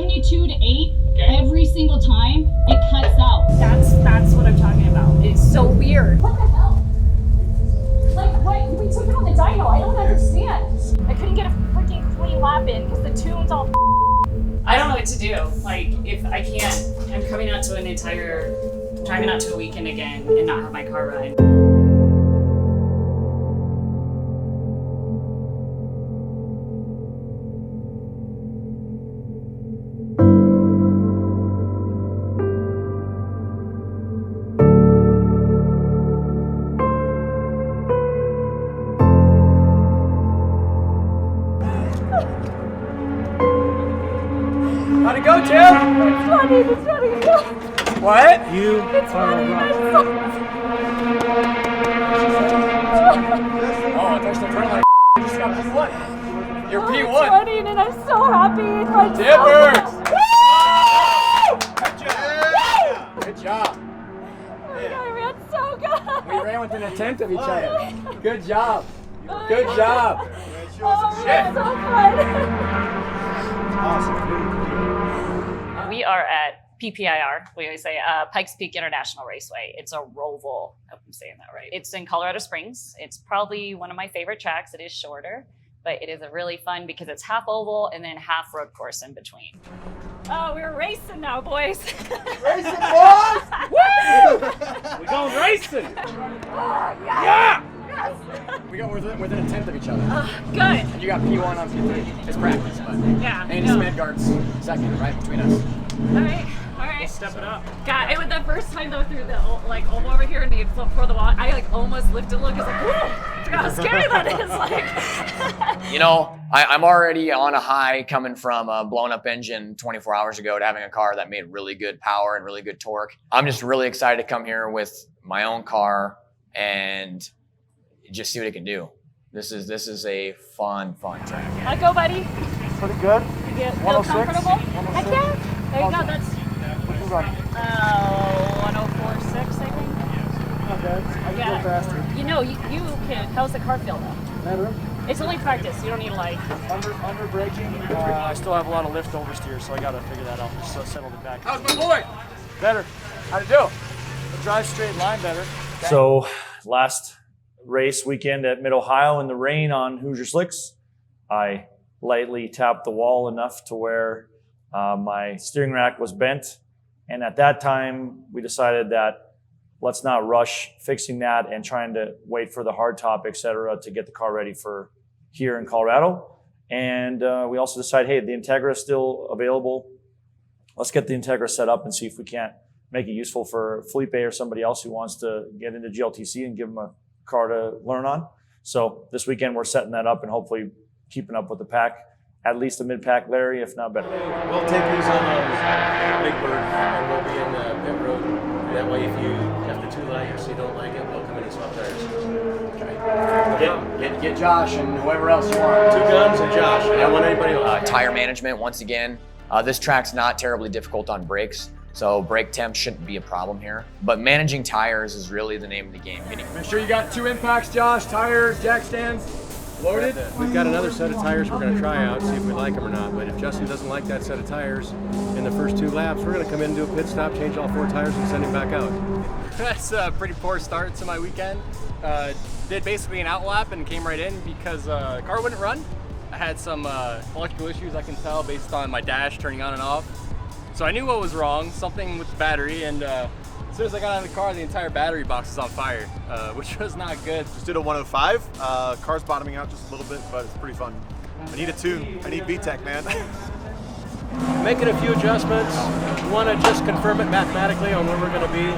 72 to 8 every single time, it cuts out. That's what I'm talking about. It's so weird. What the hell? Like, what? We took it on the dyno. I don't understand. I couldn't get a freaking clean lap in because the tune's all I don't know what to do. Like, if I can't, I'm driving out to a weekend again and not have my car run. How'd it go, Tim? It's funny. What? It's funny. Oh, they're still turning like you just got P1. You're P1. I'm running and I'm so happy. Dippers! Good job. I ran so good. We ran with an attempt of each other. Good job. Good job. Oh, that's so fun. Awesome. We are at PPIR, we always say Pikes Peak International Raceway. It's a roval, I hope I'm saying that right. It's in Colorado Springs. It's probably one of my favorite tracks. It is shorter, but it is a really fun because it's half oval and then half road course in between. Oh, we're racing now, boys. Racing, boys! Woo! We going racing! Yeah! Yes! We got within a tenth of each other. Good. And you got P1 on P3. It's practice, but yeah. Andy Smedegard's second, right between us. All right. We'll step it up. God, it was the first time though through the oval over here and you flip for the wall. I almost lifted a look. I was like, whoa! Forgot how scary that is. You know, I'm already on a high coming from a blown up engine 24 hours ago to having a car that made really good power and really good torque. I'm just really excited to come here with my own car and just see what it can do. This is a fun track. How'd it go, buddy? Pretty good. You feel 106. comfortable? 106. Heck yeah. There you go. That's 1046, I think. Not bad. I can go faster. You know, you can. How's the car feel though? Better. It's only practice. You don't need to like. Under braking. I still have a lot of lift oversteer, so I got to figure that out. Just settle it back. How's my boy? Better. How'd it do? The drive straight line better. So last race weekend at Mid-Ohio in the rain on Hoosier Slicks, I lightly tapped the wall enough to where my steering rack was bent. And at that time, we decided that let's not rush fixing that and trying to wait for the hard top, et cetera, to get the car ready for here in Colorado. And we also decided, hey, the Integra is still available. Let's get the Integra set up and see if we can't make it useful for Felipe or somebody else who wants to get into GLTC and give them a car to learn on. So this weekend we're setting that up and hopefully keeping up with the pack, at least the mid-pack Larry, if not better. We'll take these on Big Bird and we'll be in the pit road. That way if you have the two lighters, you don't like it, we'll come in and swap tires. Okay. Get Josh and whoever else you want. Two guns and Josh. I don't want anybody else. Tire management, once again, this track's not terribly difficult on brakes, so brake temp shouldn't be a problem here. But managing tires is really the name of the game. Make sure you got 2 impacts, Josh, tires, jack stands, loaded. We've got another set of tires we're going to try out, see if we like them or not. But if Justin doesn't like that set of tires in the first 2 laps, we're going to come in and do a pit stop, change all 4 tires, and send him back out. That's a pretty poor start to my weekend. Did basically an out lap and came right in because the car wouldn't run. I had some electrical issues, I can tell, based on my dash turning on and off. So I knew what was wrong, something with the battery, and as soon as I got out of the car, the entire battery box was on fire, which was not good. Just did a 105. Car's bottoming out just a little bit, but it's pretty fun. I need a 2. I need VTEC, man. Making a few adjustments. We want to just confirm it mathematically on where we're going to be.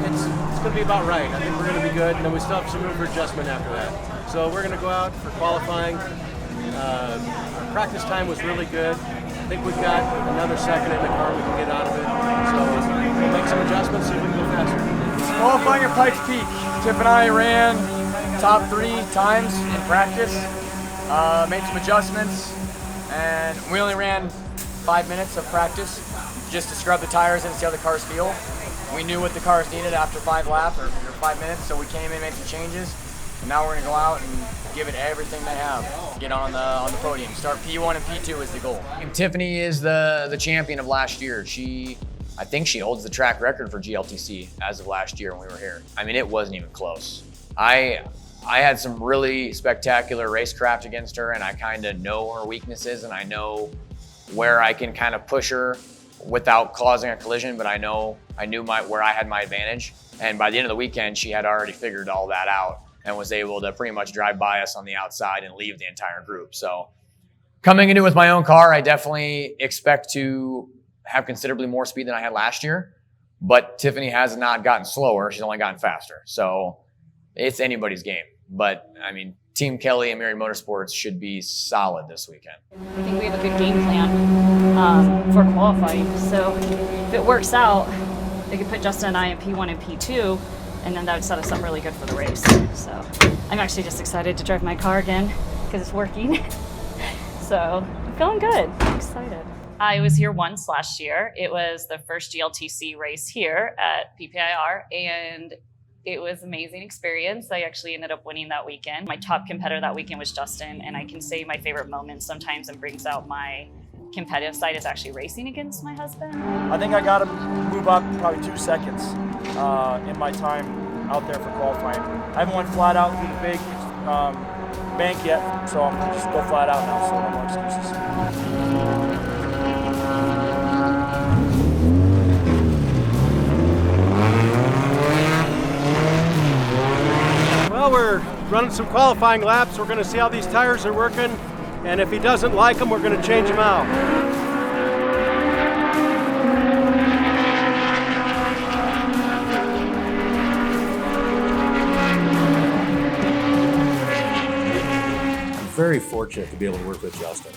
It's going to be about right. I think we're going to be good, and then we still have some room for adjustment after that. So we're going to go out for qualifying. Our practice time was really good. I think we've got another second in the car we can get out of it. So we'll make some adjustments, see if we can go faster. Qualifying at Pikes Peak. Tiff and I ran top 3 times in practice. Made some adjustments, and we only ran 5 minutes of practice just to scrub the tires and see how the cars feel. We knew what the cars needed after 5 laps or 5 minutes, so we came in, made some changes. And now we're gonna go out and give it everything they have. Get on the podium. Start P1 and P2 is the goal. And Tiffany is the champion of last year. I think she holds the track record for GLTC as of last year when we were here. I mean, it wasn't even close. I had some really spectacular racecraft against her, and I kind of know her weaknesses, and I know where I can kind of push her without causing a collision, but I knew where I had my advantage. And by the end of the weekend, she had already figured all that out and was able to pretty much drive by us on the outside and leave the entire group. So coming into it with my own car, I definitely expect to have considerably more speed than I had last year, but Tiffany has not gotten slower. She's only gotten faster. So it's anybody's game. But I mean, Team Kelly and Mary Motorsports should be solid this weekend. I think we have a good game plan for qualifying. So if it works out, they could put Justin and I in P1 and P2, and then that would set us up really good for the race. So I'm actually just excited to drive my car again because it's working. So I'm feeling good. I'm excited. I was here once last year. It was the first GLTC race here at PPIR, and it was an amazing experience. I actually ended up winning that weekend. My top competitor that weekend was Justin, and I can say my favorite moment sometimes and brings out my competitive side is actually racing against my husband. I think I got to move up probably 2 seconds in my time out there for qualifying. I haven't went flat out through the big bank yet, so I'm gonna just go flat out now, so no more excuses. Well, we're running some qualifying laps. We're going to see how these tires are working, and if he doesn't like them, we're going to change them out. I'm very fortunate to be able to work with Justin.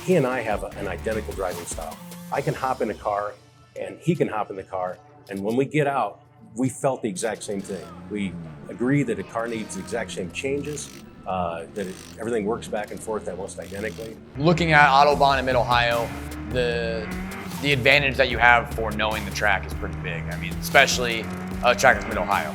He and I have an identical driving style. I can hop in a car, and he can hop in the car, and when we get out, we felt the exact same thing. We agree that a car needs the exact same changes, everything works back and forth almost identically. Looking at Autobahn in Mid-Ohio, the advantage that you have for knowing the track is pretty big. I mean, especially a track like Mid-Ohio.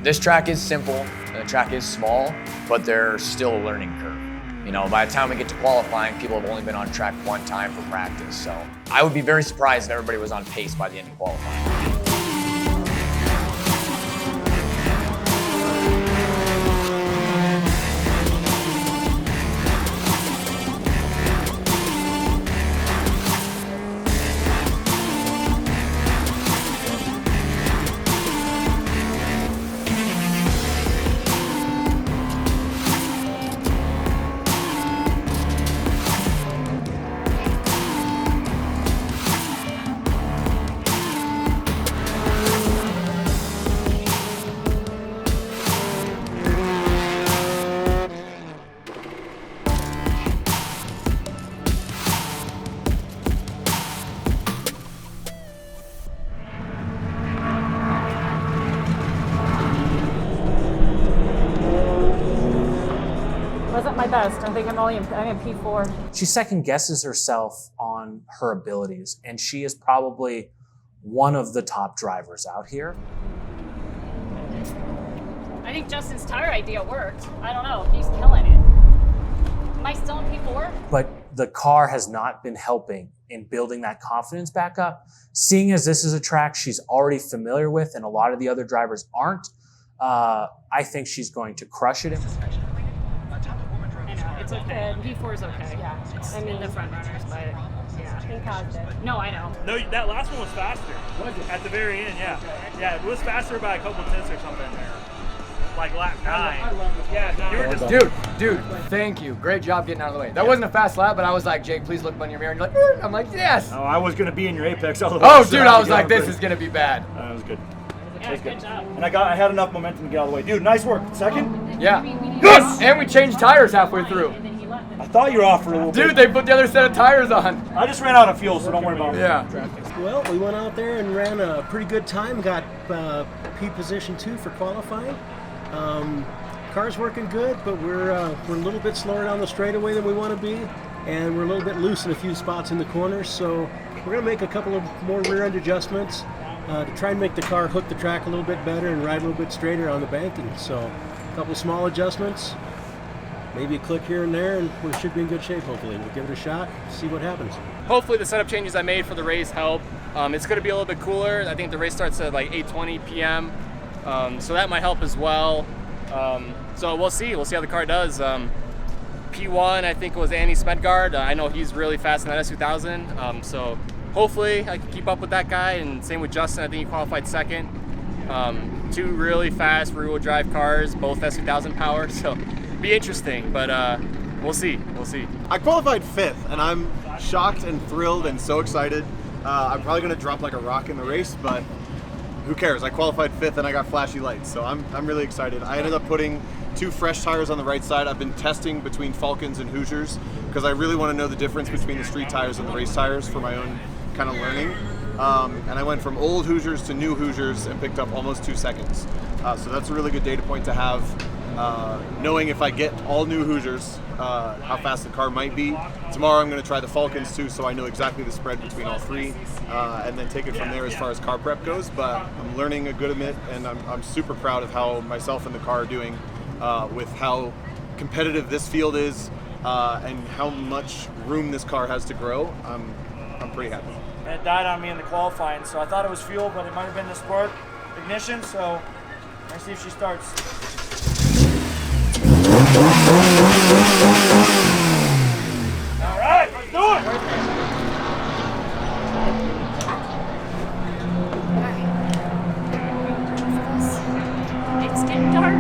This track is simple and the track is small, but there's still a learning curve. You know, by the time we get to qualifying, people have only been on track one time for practice. So I would be very surprised if everybody was on pace by the end of qualifying. Wasn't my best. I think I'm in P4. She second guesses herself on her abilities, and she is probably one of the top drivers out here. I think Justin's tire idea worked. I don't know. He's killing it. Am I still in P4? But the car has not been helping in building that confidence back up. Seeing as this is a track she's already familiar with and a lot of the other drivers aren't, I think she's going to crush it. It's okay. P4 is okay. Yeah. I mean, the front runners, but yeah. He caused it. No, I know. No, that last one was faster. Was it? At the very end, yeah. Yeah, it was faster by a couple tenths or something. Like lap 9. Yeah, You were just, dude, thank you. Great job getting out of the way. That wasn't a fast lap, but I was like, Jake, please look in your mirror. And you're like, I'm like, yes. Oh, I was going to be in your apex all the way. Oh, dude, I was like, this is going to be bad. That was good. Yeah, good job. And I had enough momentum to get all the way. Dude, nice work. Second? Yeah. Yes! And we changed tires halfway through. I thought you were off for a little bit. Dude, they put the other set of tires on. I just ran out of fuel, so don't worry about it. Yeah. Well, we went out there and ran a pretty good time. Got P position 2 for qualifying. Car's working good, but we're a little bit slower down the straightaway than we want to be, and we're a little bit loose in a few spots in the corners. So we're going to make a couple of more rear-end adjustments to try and make the car hook the track a little bit better and ride a little bit straighter on the banking. So a couple small adjustments, maybe a click here and there, and we should be in good shape, hopefully. We'll give it a shot, see what happens. Hopefully the setup changes I made for the race help. It's going to be a little bit cooler. I think the race starts at like 8:20 p.m., so that might help as well. So we'll see how the car does. P1, I think it was Andy Smedegard. I know he's really fast in that S2000, so hopefully I can keep up with that guy, and same with Justin. I think he qualified second. Two really fast rear-wheel drive cars, both S2000 power, so be interesting, but we'll see. I qualified 5th, and I'm shocked and thrilled and so excited. I'm probably going to drop like a rock in the race, but who cares? I qualified 5th and I got flashy lights, so I'm really excited. I ended up putting 2 fresh tires on the right side. I've been testing between Falcons and Hoosiers because I really want to know the difference between the street tires and the race tires for my own kind of learning. And I went from old Hoosiers to new Hoosiers and picked up almost 2 seconds. So that's a really good data point to have, knowing if I get all new Hoosiers, how fast the car might be. Tomorrow I'm going to try the Falcons too, so I know exactly the spread between all 3, and then take it from there as far as car prep goes. But I'm learning a good bit, and I'm super proud of how myself and the car are doing with how competitive this field is and how much room this car has to grow. I'm pretty happy. And it died on me in the qualifying, so I thought it was fuel, but it might have been the spark ignition, so let's see if she starts. All right, let's do it! It's getting dark.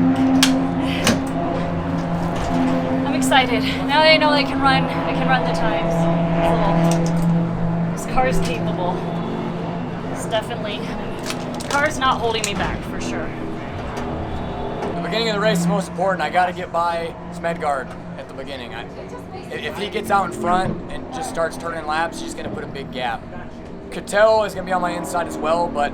I'm excited. Now that I know I can run the times. This car's capable. It's definitely, the car's not holding me back for sure. The beginning of the race is most important. I got to get by Smedegard at the beginning. If he gets out in front and just starts turning laps, he's going to put a big gap. Kutil is going to be on my inside as well, but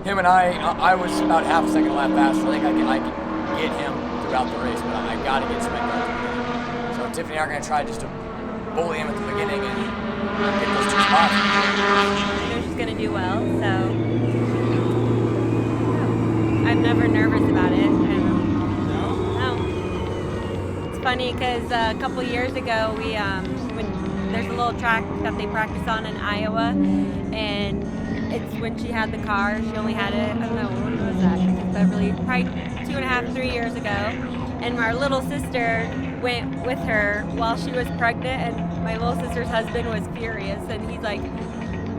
him and I was about half a second lap faster. I think I can get him throughout the race, but I got to get Smedegard at the beginning. So Tiffany and I are going to try just to bully him at the beginning and get those 2 spots. I know she's going to do well, so I'm never nervous about it. It's funny because a couple years ago, when there's a little track that they practice on in Iowa, and it's when she had the car. She only had it, I don't know, when was that? Beverly, probably 2.5, 3 years ago. And our little sister went with her while she was pregnant, and my little sister's husband was furious, and he's like,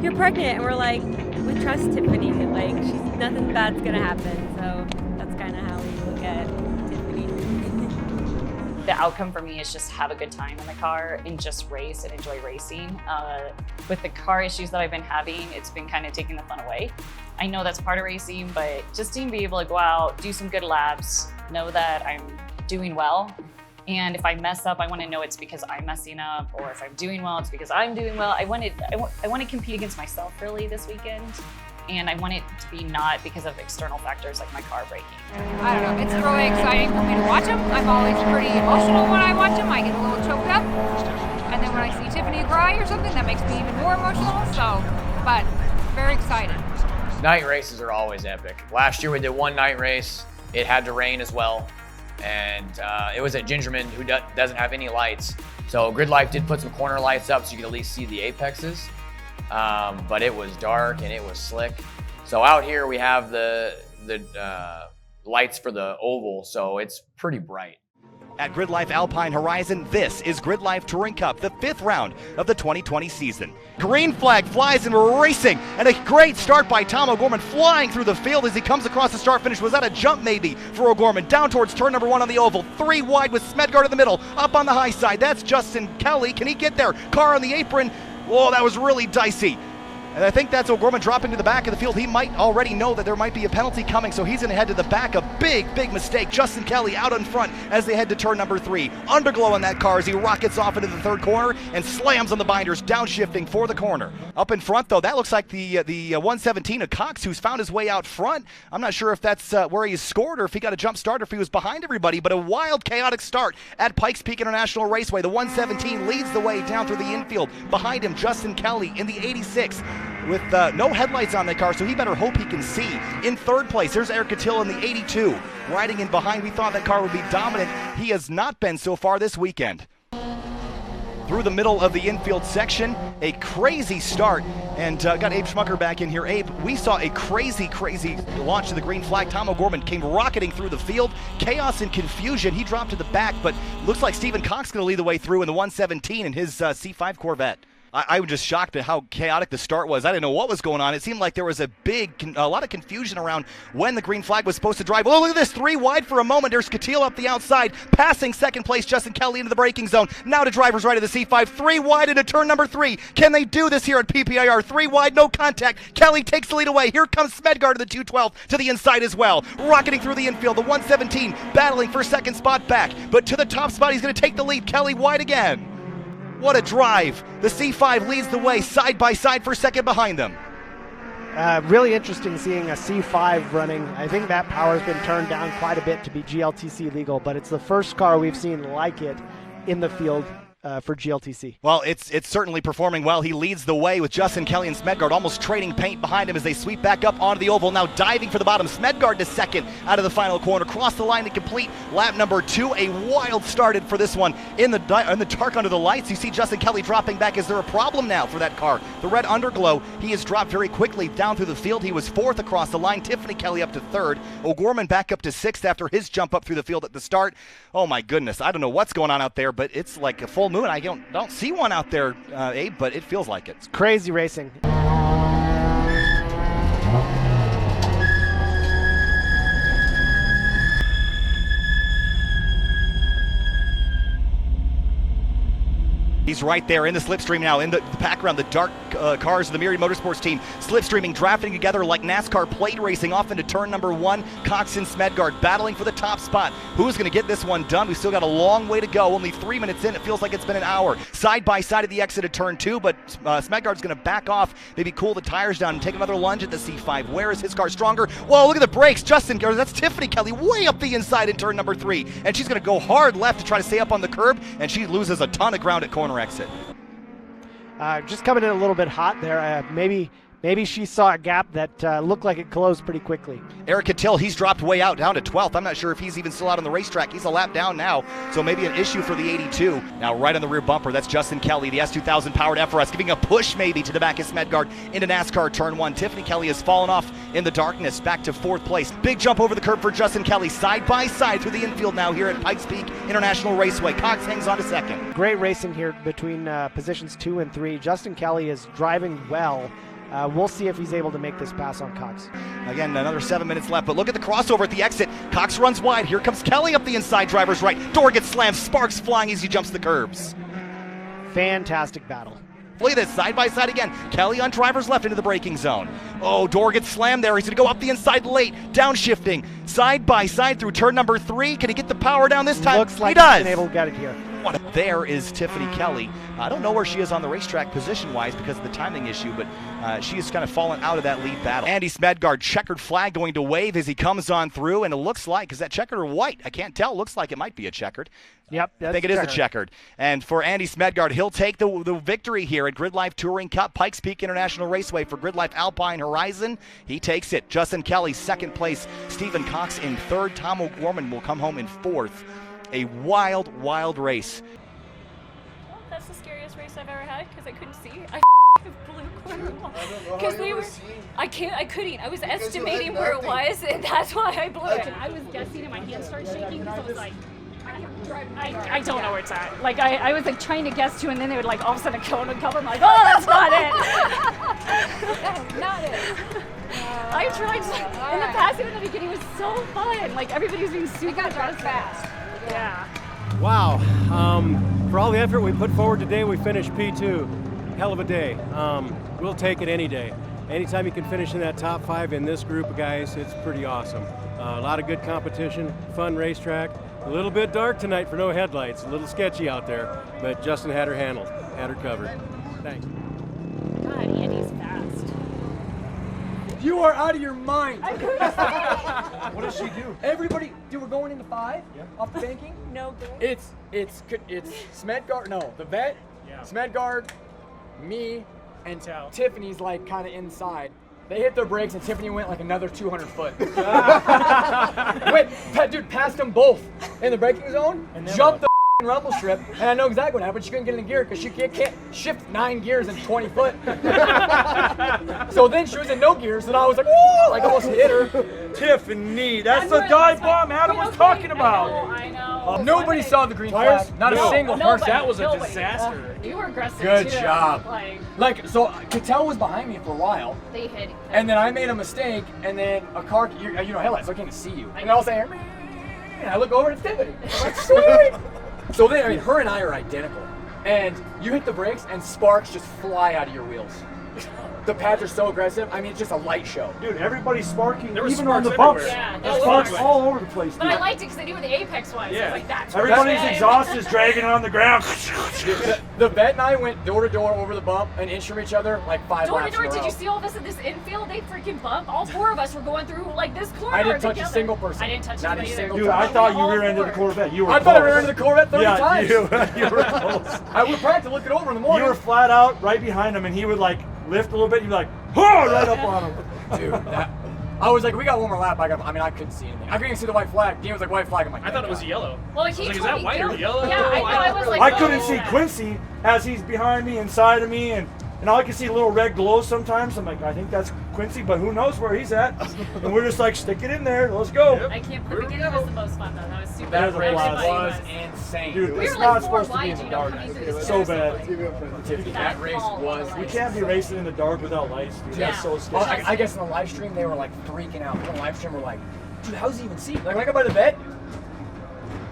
"You're pregnant," and we're like, "We trust Tiffany, like nothing bad's gonna happen." So that's kind of how we look at Tiffany. The outcome for me is just have a good time in the car and just race and enjoy racing. With the car issues that I've been having, it's been kind of taking the fun away. I know that's part of racing, but just to be able to go out, do some good laps, know that I'm doing well. And if I mess up, I want to know it's because I'm messing up, or if I'm doing well, it's because I'm doing well. I want to compete against myself really this weekend. And I want it to be not because of external factors like my car breaking. I don't know, it's really exciting for me to watch them. I'm always pretty emotional when I watch them. I get a little choked up. And then when I see Tiffany cry or something, that makes me even more emotional. So, but very excited. Night races are always epic. Last year we did 1 night race. It had to rain as well. And it was at Gingerman, who doesn't have any lights. So Gridlife did put some corner lights up so you could at least see the apexes. But it was dark and it was slick. So out here we have the lights for the oval, so it's pretty bright. At Gridlife Alpine Horizon, this is Gridlife Touring Cup, the 5th round of the 2020 season. Green flag flies and we're racing, and a great start by Tom O'Gorman, flying through the field as he comes across the start finish. Was that a jump maybe for O'Gorman? Down towards turn number 1 on the oval, 3 wide with Smedegard in the middle, up on the high side. That's Justin Kelly. Can he get there? Car on the apron. Whoa, that was really dicey. And I think that's O'Gorman dropping to the back of the field. He might already know that there might be a penalty coming, so he's going to head to the back. A big, big mistake. Justin Kelly out in front as they head to turn number 3. Underglow on that car as he rockets off into the 3rd corner and slams on the binders, downshifting for the corner. Up in front, though, that looks like the 117 of Cox, who's found his way out front. I'm not sure if that's where he scored or if he got a jump start or if he was behind everybody, but a wild, chaotic start at Pikes Peak International Raceway. The 117 leads the way down through the infield. Behind him, Justin Kelly in the 86. with no headlights on that car, so he better hope he can see. In third place, here's Eric Kutil in the 82. Riding in behind, we thought that car would be dominant. He has not been so far this weekend. Through the middle of the infield section, a crazy start, and got Abe Schmucker back in here. Abe, we saw a crazy launch to the green flag. Tom O'Gorman came rocketing through the field. Chaos and confusion. He dropped to the back, but looks like Stephen Cox going to lead the way through in the 117 in his C5 Corvette. I was just shocked at how chaotic the start was. I didn't know what was going on. It seemed like there was a lot of confusion around when the green flag was supposed to drive. Oh, look at this, 3 wide for a moment. There's Kutil up the outside, passing second place Justin Kelly into the braking zone. Now to driver's right of the C5, 3 wide into turn number 3. Can they do this here at PPIR? 3 wide, no contact. Kelly takes the lead away. Here comes Smedegard to the 212 to the inside as well. Rocketing through the infield, the 117 battling for second spot back, but to the top spot, he's going to take the lead. Kelly wide again. What a drive. The C5 leads the way side by side for second behind them. Really interesting seeing a C5 running. I think that power's been turned down quite a bit to be GLTC legal, but it's the first car we've seen like it in the field for GLTC. Well, it's certainly performing well. He leads the way with Justin Kelly and Smedegard almost trading paint behind him as they sweep back up onto the oval. Now diving for the bottom. Smedegard to second out of the final corner. Cross the line to complete lap number 2. A wild started for this one in the dark under the lights. You see Justin Kelly dropping back. Is there a problem now for that car? The red underglow, he has dropped very quickly down through the field. He was 4th across the line. Tiffany Kelly up to 3rd. O'Gorman back up to 6th after his jump up through the field at the start. Oh my goodness. I don't know what's going on out there, but it's like a full moon. I don't see one out there, Abe, but it feels like it. It's crazy racing. He's right there in the slipstream now, in the background, the dark cars of the Myriad Motorsports team, slipstreaming, drafting together like NASCAR plate racing off into turn number 1. Cox and Smedegard battling for the top spot. Who's going to get this one done? We've still got a long way to go. Only 3 minutes in. It feels like it's been an hour. Side by side at the exit of turn 2, but Smedegard's going to back off, maybe cool the tires down and take another lunge at the C5. Where is his car stronger? Whoa, look at the brakes. that's Tiffany Kelly way up the inside in turn number 3, and she's going to go hard left to try to stay up on the curb, and she loses a ton of ground at corner exit. Just coming in a little bit hot there. Maybe she saw a gap that looked like it closed pretty quickly. Eric Kutil, he's dropped way out, down to 12th. I'm not sure if he's even still out on the racetrack. He's a lap down now, so maybe an issue for the 82. Now right on the rear bumper, that's Justin Kelly, the S2000 powered FRS, giving a push maybe to the back of Smedegard into NASCAR turn 1. Tiffany Kelly has fallen off in the darkness, back to 4th place. Big jump over the curb for Justin Kelly, side by side through the infield now here at Pikes Peak International Raceway. Cox hangs on to 2nd. Great racing here between positions 2 and 3. Justin Kelly is driving well. We'll see if he's able to make this pass on Cox. Again, another 7 minutes left, but look at the crossover at the exit. Cox runs wide. Here comes Kelly up the inside, driver's right. Door gets slammed, sparks flying as he jumps the curbs. Fantastic battle. Look at this, side by side again. Kelly on driver's left into the braking zone. Oh, Door gets slammed there. He's going to go up the inside late, downshifting, side by side through turn number 3. Can he get the power down this time? Looks like he does. He's been able to get it here. There is Tiffany Kelly. I don't know where she is on the racetrack position-wise because of the timing issue, but she has kind of fallen out of that lead battle. Andy Smedegard, checkered flag going to wave as he comes on through, and it looks like, is that checkered or white? I can't tell. It looks like it might be a checkered. Yep, I think it is a checkered. And for Andy Smedegard, he'll take the victory here at Gridlife Touring Cup, Pikes Peak International Raceway for Gridlife Alpine Horizon. He takes it. Justin Kelly, 2nd place. Stephen Cox in 3rd. Tom O'Gorman will come home in 4th. A wild, wild race. Well, that's the scariest race I've ever had because I couldn't see. I blew because they were. I couldn't. I was estimating where it was, and that's why I blew it. I was guessing, and my hands started shaking because I was like, I don't know where it's at. Like I was like trying to guess to, and then they would like all of a sudden a cone would come. I'm like, oh, that's not it. That's not it. I tried, and the passing in the beginning was so fun. Like everybody was being super fast. Yeah. Wow. For all the effort we put forward today, we finished P2. Hell of a day. We'll take it any day. Anytime you can finish in that top 5 in this group of guys, it's pretty awesome. A lot of good competition, fun racetrack. A little bit dark tonight for no headlights. A little sketchy out there, but Justin had her handled, had her covered. Thanks. God, Andy's fast. You are out of your mind. What does she do? Everybody, dude, we're going into 5 off the banking. No good. It's Smedegard. No, the vet. Yeah. Smedegard, me, and Tiffany's like kind of inside. They hit their brakes and Tiffany went like another 200 foot. Wait, dude, passed them both in the braking zone, jumped the rumble strip, and I know exactly what happened. She couldn't get in gear because she can't shift 9 gears in 20 foot. So then she was in no gears, and I was like, whoa, like almost hit her. Tiffany, that's the dive bomb Adam was talking about. I know. Nobody saw the green flag. Not a single person. That was a disaster. You were aggressive Good too. job. Like, so Kutil was behind me for a while. They hit. And then I made a mistake, and then a car, you know, headlights, so I can't see you. And I was saying, and I look over and it's Tiffany. I'm like, sweet. So then, I mean, her and I are identical. And you hit the brakes, and sparks just fly out of your wheels. The pads are so aggressive. I mean, it's just a light show. Dude, everybody's sparking, There was even on the sparks bumps. everywhere. Yeah, There's sparks all over the place, dude. But I liked it because I knew where the apex was. Yeah. I was like, that's Everybody's right. exhaust is dragging on the ground. The vet and I went door to door over the bump and inch from each other like 5 Door to laps door, in a did row. you see all this in this infield? They freaking bump. All 4 of us were going through like this corner. I didn't touch together. a single person. I didn't touch Not a anybody single either. Dude, I thought you rear-ended the Corvette. You were I thought I close. rear-ended the Corvette 30 times. You were close. I would practice to look it over in the morning. You were flat out right behind him, and he would like lift a little bit. You'd be like, oh, right up on him. Dude, I was like, we got one more lap. I mean, I couldn't see anything. I couldn't even see the white flag. Dean was like, white flag. I'm like, I thought it was yellow. Well, I he was like, is told that me white or guilt. yellow? Yeah, I know. I was like, I couldn't oh, see yeah. Quincy as he's behind me, inside of me, and all I can see a little red glow sometimes. I'm like, I think that's Quincy, but who knows where he's at? And we're just like, stick it in there. Let's go. I can't. The beginning was the most fun though. That was super. That was a race blast. was insane. Dude, We it's were not like 4 supposed to be wide, in the you know, dark. coming through the It's so stairs, bad. Tiffany, that race was. We can't be racing in the dark without lights, dude. That's so scary. Well, I guess in the live stream they were like freaking out. On the live stream we're like, dude, how's he even see? Like when I got by the vet,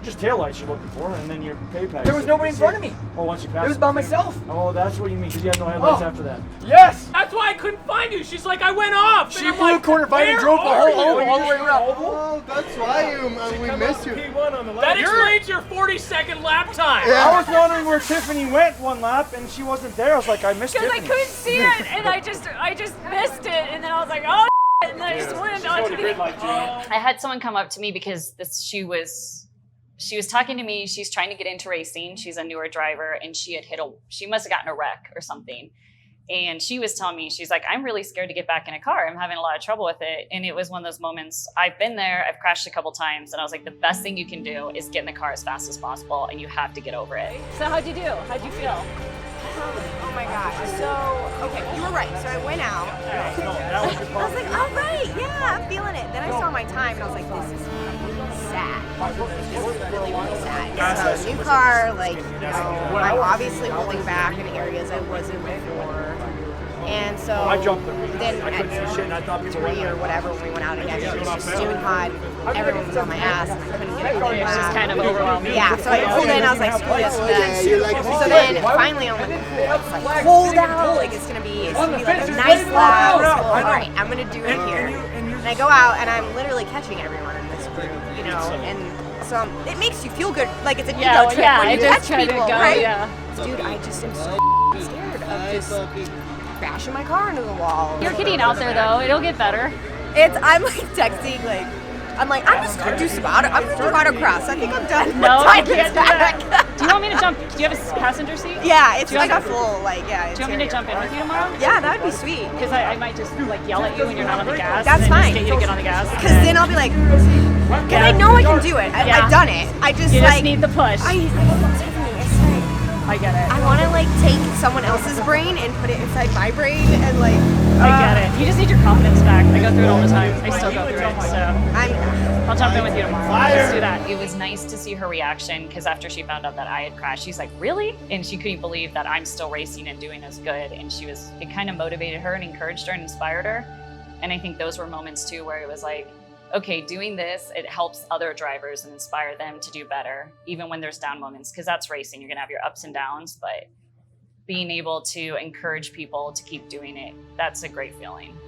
Just tail lights you're looking for, and then your pay pack. there was nobody in front of me. Oh, once you pass It was by myself. Oh, that's what you mean, because you had no headlights Oh. after that. Yes. That's why I couldn't find you. She's like, I went off. She And I'm flew like, a corner fight and where drove the are whole you? oval all the way around. Oh, that's why we missed you. That explains your 40-second lap time. I was wondering where Tiffany went one lap, and she wasn't there. I was like, I missed Because I Tiffany. couldn't see it, and I just missed it, and then I was like, oh, and then I just went onto the. I had someone come up to me because she was talking to me. She's trying to get into racing. She's a newer driver, and she must have gotten a wreck or something. And she was telling me, she's like, I'm really scared to get back in a car. I'm having a lot of trouble with it. And it was one of those moments, I've been there, I've crashed a couple times, and I was like, the best thing you can do is get in the car as fast as possible, and you have to get over it. So how'd you do? How'd you feel? Oh my gosh. So, okay, you were right. So I went out. I was like, all right, yeah, I'm feeling it. Then I saw my time and I was like, this is sad. This is really, really sad. So, new car, like, you know, I'm obviously holding back in areas I wasn't before. And so I jumped the then I couldn't see shit, and I thought people were 3 or whatever when we went out again, it was just soon hot. Everyone was on my ass, and I couldn't get a good It's just lap. kind of overwhelming. Yeah, so I pulled in, I was like, screw this. So then finally I'm like, it's like cold out, like it's gonna be like a nice lap. So, all right, I'm gonna do it here. And I go out and I'm literally catching everyone in this group, you know, and so it makes you feel good, like it's an ego trip when you catch people, right? Yeah. Dude, I just am so scared of just bashing my car into the wall. You're getting out there though. It'll get better. I'm like texting, like, I'm just gonna do some I'm gonna do autocross. I think I'm done. No, What I time can't is do that. Do you want me to jump? Do you have a passenger seat? Yeah, it's Do you like want a full, like, yeah. Do you want me to jump in with you tomorrow? Yeah, that would be sweet. Because I might just like yell at you when you're not on the gas. That's and then fine. Just get you to get on the gas. Because then I'll be like, because I know I can do it. I've done it. I just You like just need the push. I get it. I want to like take someone else's brain and put it inside my brain and like. I get it. You just need your confidence back. I go through it all the time. I still go through it. So I'll jump in with you tomorrow. Let's do that. It was nice to see her reaction because after she found out that I had crashed, she's like, really? And she couldn't believe that I'm still racing and doing as good. And it kind of motivated her and encouraged her and inspired her. And I think those were moments too where it was like, okay, doing this, it helps other drivers and inspire them to do better, even when there's down moments, because that's racing. You're gonna have your ups and downs, but being able to encourage people to keep doing it, that's a great feeling.